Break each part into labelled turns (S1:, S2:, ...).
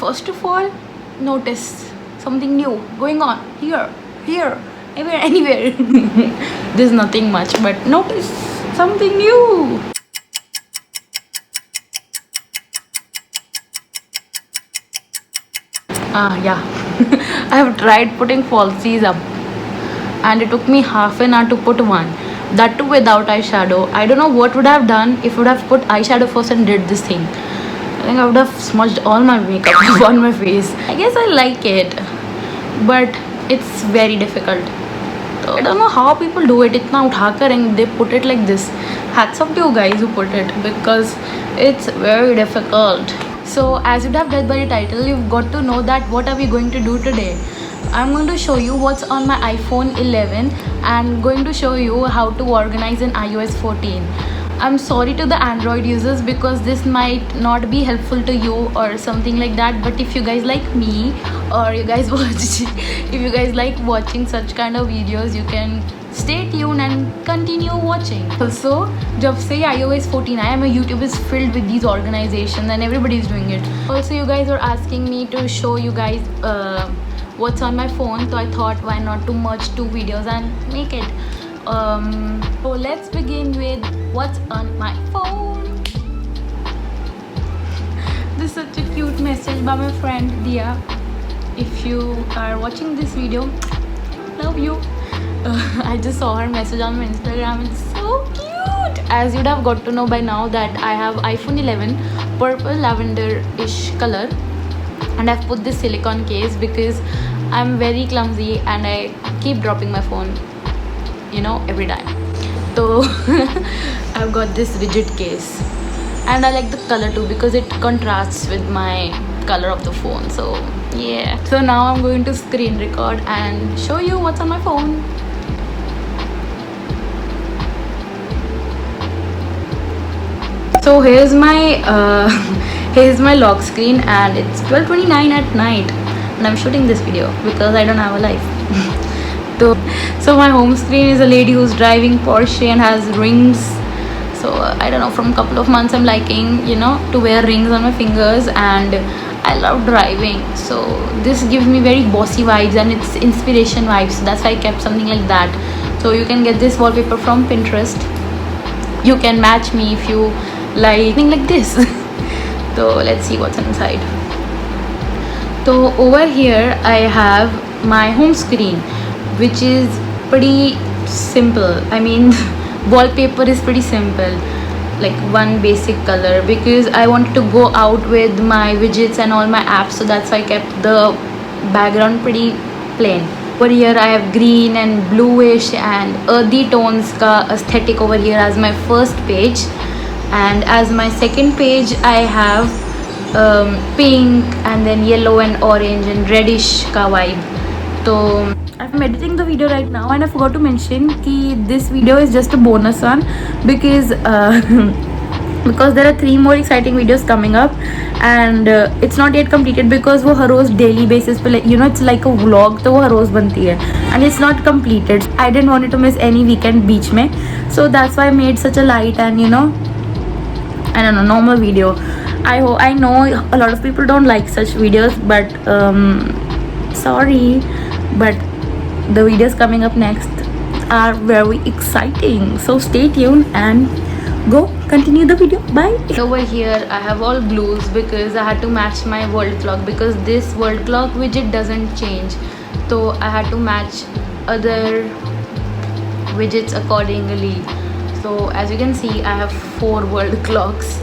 S1: first of all, notice something new going on here, anywhere. There's nothing much, but notice something new. Yeah. I have tried putting falsies up, and it took me half an hour to put one. That too without eyeshadow. I don't know what would I have done if I would have put eyeshadow first and did this thing. I think I would have smudged all my makeup on my face. I guess I like it, but it's very difficult. I don't know how people do it. Itna utha kar and they put it like this. Hats off to you guys who put it, because it's very difficult. So as you'd have read by the title, you've got to know that what are we going to do today. I'm going to show you what's on my iPhone 11 and going to show you how to organize in iOS 14. I'm sorry to the Android users because this might not be helpful to you or something like that, but if you guys like me, or you guys watch if you guys like watching such kind of videos, you can stay tuned and continue watching. Also, जब से iOS 14 आया, my YouTube is filled with these organizations and everybody is doing it. Also, you guys are asking me to show you guys what's on my phone, so I thought why not to merge two videos and make it. So let's begin with what's on my phone. This is such a cute message by my friend Dia. If you are watching this video, love you. I just saw her message on my Instagram. It's so cute. As you'd have got to know by now that I have iPhone 11 purple lavender-ish color, and I've put this silicone case because I'm very clumsy and I keep dropping my phone, you know, every time. So I've got this rigid case, and I like the color too because it contrasts with my color of the phone. So yeah, so now I'm going to screen record and show you what's on my phone. So here's my lock screen, and it's 12:29 at night and I'm shooting this video because I don't have a life. So my home screen is a lady who's driving Porsche and has rings. So I don't know, from a couple of months I'm liking, you know, to wear rings on my fingers, and I love driving. So this gives me very bossy vibes and it's inspiration vibes. So that's why I kept something like that. So you can get this wallpaper from Pinterest. You can match me if you like something like this. So let's see what's inside. So over here I have my home screen, which is pretty simple. I mean, wallpaper is pretty simple, like one basic color, because I wanted to go out with my widgets and all my apps, so that's why I kept the background pretty plain. Over here I have green and bluish and earthy tones ka aesthetic over here as my first page, and as my second page I have pink and then yellow and orange and reddish ka vibe. So I'm editing the video right now, and I forgot to mention that this video is just a bonus one because because there are 3 more exciting videos coming up, and it's not yet completed because वो हर रोज daily basis पे, you know, it's like a vlog, तो वो हर रोज बनती है and it's not completed. I didn't want it to miss any weekend बीच में, so that's why I made such a light and, you know, I don't know, normal video. I know a lot of people don't like such videos, but sorry, but the videos coming up next are very exciting, so stay tuned and go continue the video. Bye. Over here I have all blues because I had to match my world clock, because this world clock widget doesn't change, so I had to match other widgets accordingly. So as you can see, I have 4 world clocks.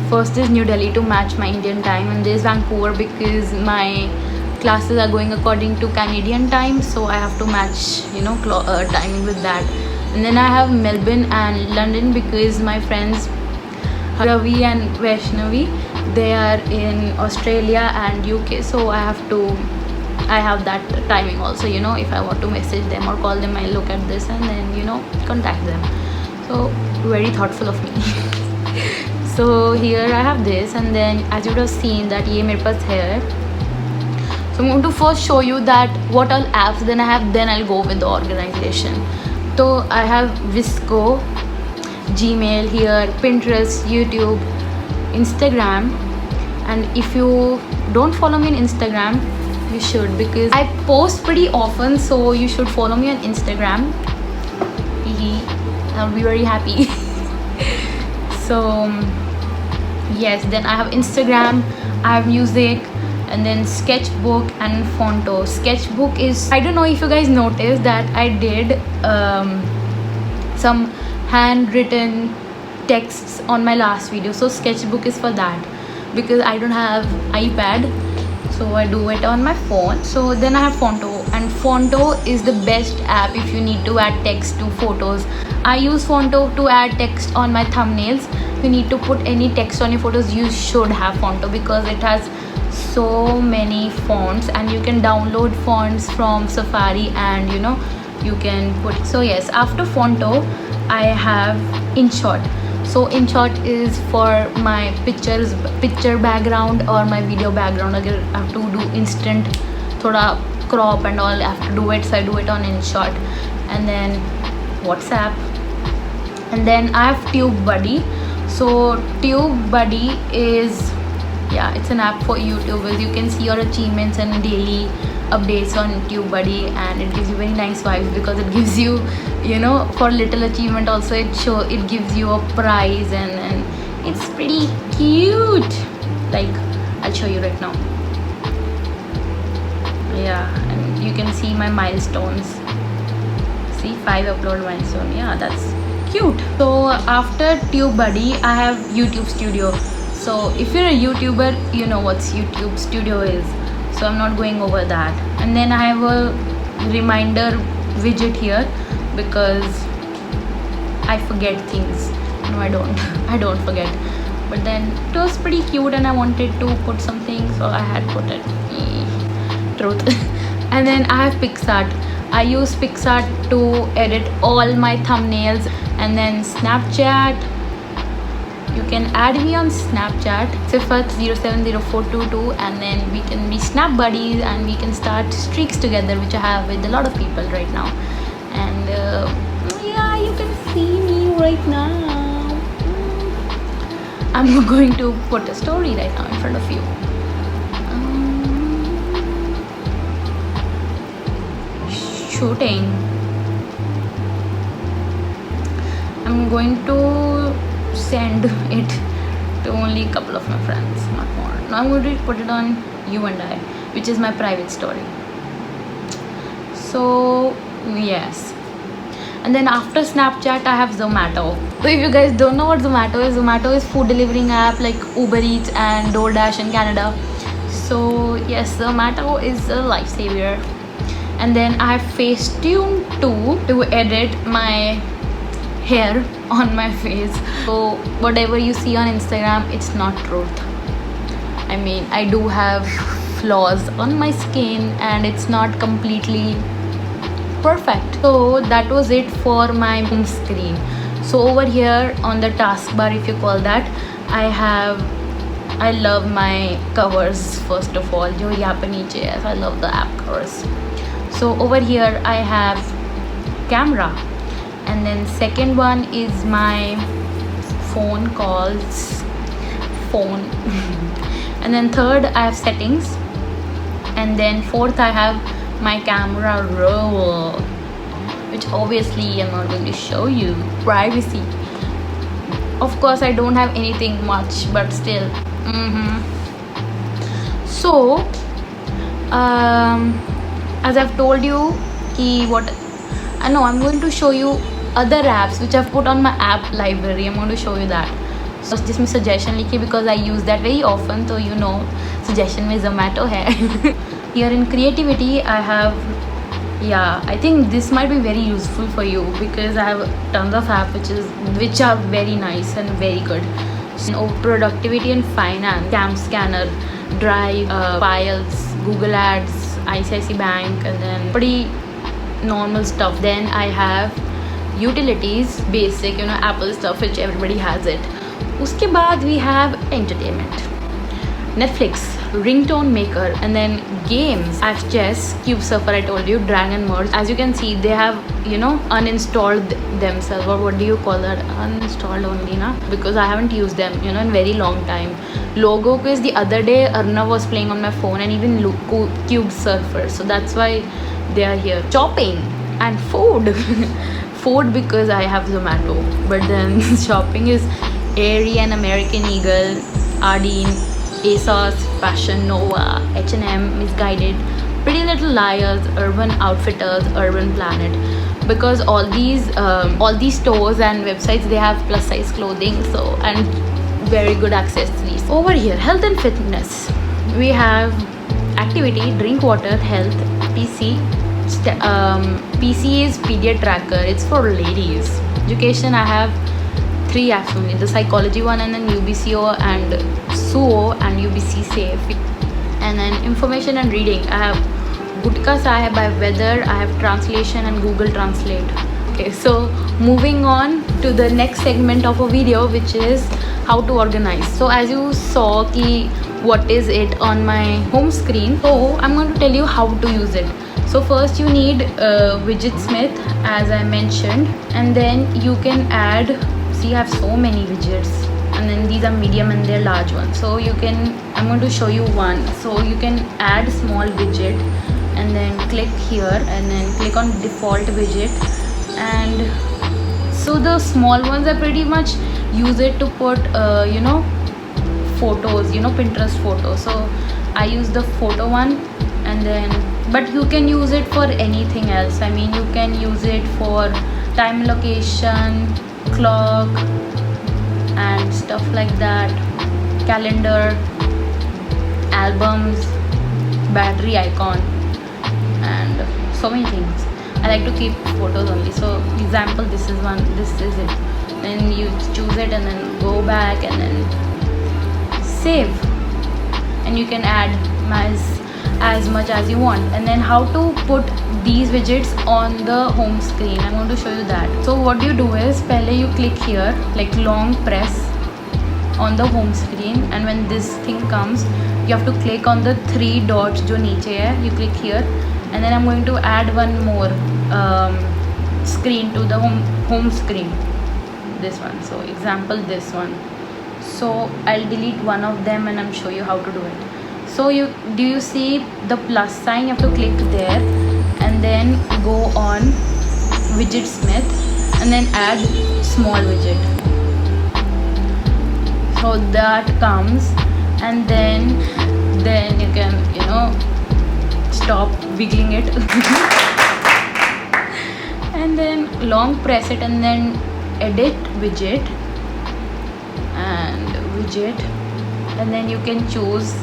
S1: First is New Delhi to match my Indian time, and this is Vancouver because my classes are going according to Canadian time, so I have to match, you know, timing with that. And then I have Melbourne and London because my friends Ravi and Vaishnavi, they are in Australia and UK, so I have that timing also, you know, if I want to message them or call them, I look at this and then, you know, contact them. So very thoughtful of me. So here I have this, and then as you would have seen that ये मेरे पास है. So I'm going to first show you that what all apps then I have, then I'll go with the organization. So I have Visco, Gmail here, Pinterest, YouTube, Instagram, And if you don't follow me on Instagram, you should, because I post pretty often, so you should follow me on Instagram. I'll be very happy. So yes, then I have Instagram, I have music, and then Sketchbook and Fonto. Sketchbook is, I don't know if you guys noticed that I did some handwritten texts on my last video. So Sketchbook is for that, because I don't have iPad, so I do it on my phone. So then I have Fonto, and Fonto is the best app if you need to add text to photos. I use Fonto to add text on my thumbnails. If you need to put any text on your photos, you should have Fonto, because it has so many fonts, and you can download fonts from Safari, and you can put. So yes, after Fonto I have InShot. So InShot is for my picture background or my video background. Agar I have to do instant thoda crop and all, I have to do it, so I do it on InShot. And then WhatsApp, and then I have TubeBuddy. So TubeBuddy is, yeah, it's an app for YouTubers. You can see your achievements and daily updates on TubeBuddy, and it gives you very nice vibes, because it gives you, for little achievement also, it gives you a prize, and it's pretty cute. Like, I'll show you right now. Yeah, and you can see my milestones. See, 5 upload milestone. Yeah, that's cute. So after TubeBuddy I have YouTube Studio. So if you're a YouTuber, you know what YouTube Studio is, so I'm not going over that. And then I have a reminder widget here, because I forget things. No, I don't. I don't forget. But then it was pretty cute, and I wanted to put something, so I had put it. Truth. And then I have PicsArt. I use PicsArt to edit all my thumbnails. And then Snapchat. You can add me on Snapchat, Sifat070422, and then we can be Snap buddies, and we can start streaks together, which I have with a lot of people right now. And yeah, you can see me right now. I'm going to put a story right now in front of you. Shooting. I'm going to send it to only a couple of my friends, not more. Now I'm going to put it on You and I, which is my private story. So yes. And then after Snapchat I have Zomato. So if you guys don't know what Zomato is food delivering app like Uber Eats and DoorDash in Canada. So yes, Zomato is a lifesaver. And then I have Facetune too, to edit my hair on my face. So whatever you see on Instagram, it's not truth. I mean, I do have flaws on my skin, and it's not completely perfect. So that was it for my home screen. So over here on the taskbar, if you call that, I love my covers. First of all, jo yahan pe niche hai, so I love the app covers. So over here I have camera, and then second one is my phone calls, phone. And then third I have settings, and then fourth I have my camera roll, which obviously I'm not going to show you. Privacy. Of course I don't have anything much, but still. So as I've told you, I'm going to show you other apps which I've put on my app library. I'm going to show you that. So जिसमें suggestion लिखी, because I use that very often, so suggestion में Zomato है. Here in creativity I have, I think this might be very useful for you, because I have tons of apps which are very nice and very good. So productivity and finance, Cam Scanner, Drive, Files, Google Ads, ICICI Bank, and then pretty normal stuff. Then I have utilities, basic, Apple stuff, which everybody has it. Uske baad we have entertainment, Netflix, ringtone maker, and then games. I have chess, Cube Surfer, I told you, Dragon Merge. As you can see, they have uninstalled themselves, or what do you call that, uninstalled only na, because I haven't used them in very long time logo quiz the other day, Arnav was playing on my phone, and even Cube Surfer. So that's why they are here. Shopping and food. Food because I have Zomato, but then shopping is Aerie and American Eagle, Ardeen, ASOS, Fashion Nova, H&M, Misguided, Pretty Little Liars, Urban Outfitters, Urban Planet, because all these stores and websites, they have plus size clothing, so, and very good accessories. Over here, health and fitness, we have activity, drink water, health, PC. PC is period tracker, it's for ladies. Education, I have 3 apps only, the psychology one, and then UBCO and SUO and UBC Safe. And then information and reading, I have Gutka Sahib, I have weather, I have translation and Google Translate. Okay, so moving on to the next segment of a video, which is how to organize. So as you saw ki what is it on my home screen, so I'm going to tell you how to use it. So first you need Widgetsmith, as I mentioned, and then you can add, see I have so many widgets, and then these are medium and they're large ones. So you can, I'm going to show you one. So you can add small widget and then click here and then click on default widget, and so the small ones are pretty much use it to put you know, photos, you know, Pinterest photos. So I use the photo one, and then but you can use it for anything else. I mean, you can use it for time, location, clock and stuff like that, calendar, albums, battery icon, and so many things. I like to keep photos only. So example, this is one, this is it. Then you choose it and then go back and then save, and you can add as much as you want. And then how to put these widgets on the home screen, I'm going to show you that. So what you do is, pehle you click here, like long press on the home screen, and when this thing comes, you have to click on the 3 dots jo niche hai, you click here, and then I'm going to add one more screen to the home screen, this one. So example, this one. So I'll delete one of them and I'm show you how to do it. So do you see the plus sign? You have to click there and then go on Widgetsmith and then add small widget. So that comes, and then you can, you know, stop wiggling it and then long press it and then edit widget, and then you can choose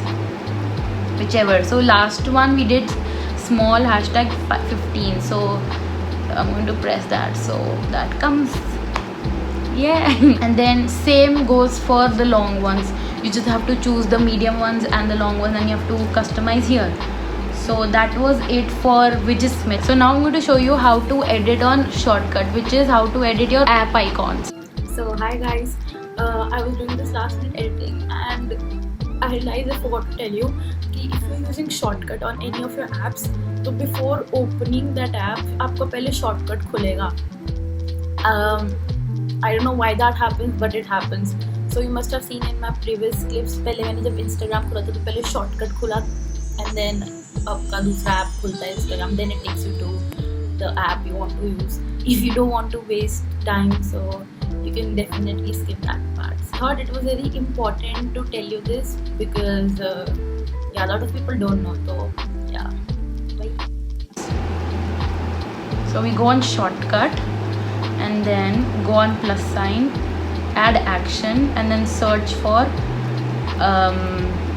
S1: whichever. So last one we did small hashtag 15, so I'm going to press that, so that comes, yeah. And then same goes for the long ones. You just have to choose the medium ones and the long ones, and you have to customize here. So that was it for Widgetsmith. So now I'm going to show you how to edit on Shortcut, which is how to edit your app icons. So hi guys, I was doing this last minute editing and I realized I forgot to tell you that if you're using Shortcut on any of your apps, so before opening that app, आपको पहले Shortcut खुलेगा. I don't know why that happens, but it happens. So you must have seen in my previous clips, पहले मैंने जब Instagram खुला था तो पहले Shortcut खुला, and then आपका दूसरा app खुलता है Instagram, then it takes you to the app you want to use. If you don't want to waste time, so you can definitely skip that part. Thought it was very important to tell you this because yeah, a lot of people don't know. So yeah, bye. So we go on Shortcut and then go on plus sign, add action, and then search for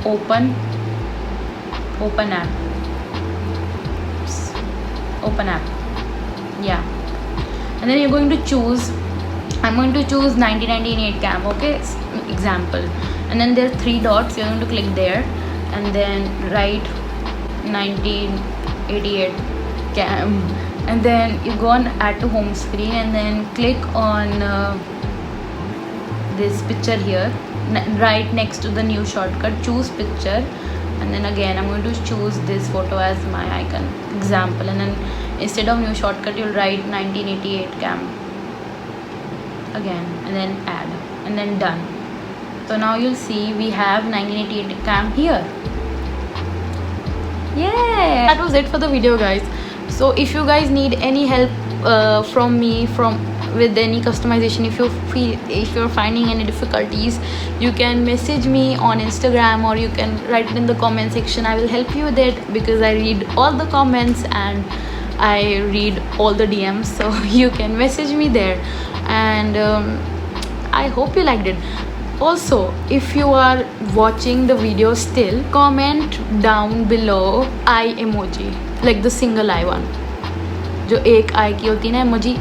S1: open app. Open app, yeah. And then you're going to choose, I'm going to choose 1998 cam, okay, example. And then there are 3 dots, you're going to click there and then write 1988 cam, and then you go on add to home screen and then click on this picture here, right next to the new shortcut, choose picture, and then again I'm going to choose this photo as my icon, example, and then instead of new shortcut you'll write 1988 cam again, and then add, and then done. So now you'll see we have 1988 cam here. Yeah, that was it for the video, guys. So if you guys need any help from me with any customization, if you're finding any difficulties, you can message me on Instagram, or you can write it in the comment section. I will help you with it, because I read all the comments and I read all the DMs, so you can message me there. And I hope you liked it. Also, if you are watching the video still, comment down below eye emoji, like the single eye one. जो एक eye की होती है ना emoji,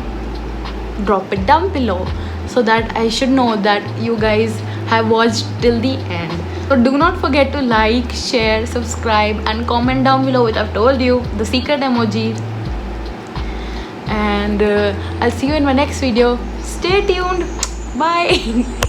S1: drop it down below so that I should know that you guys have watched till the end. So do not forget to like, share, subscribe and comment down below which I've told you, the secret emoji. And I'll see you in my next video. Stay tuned. Bye.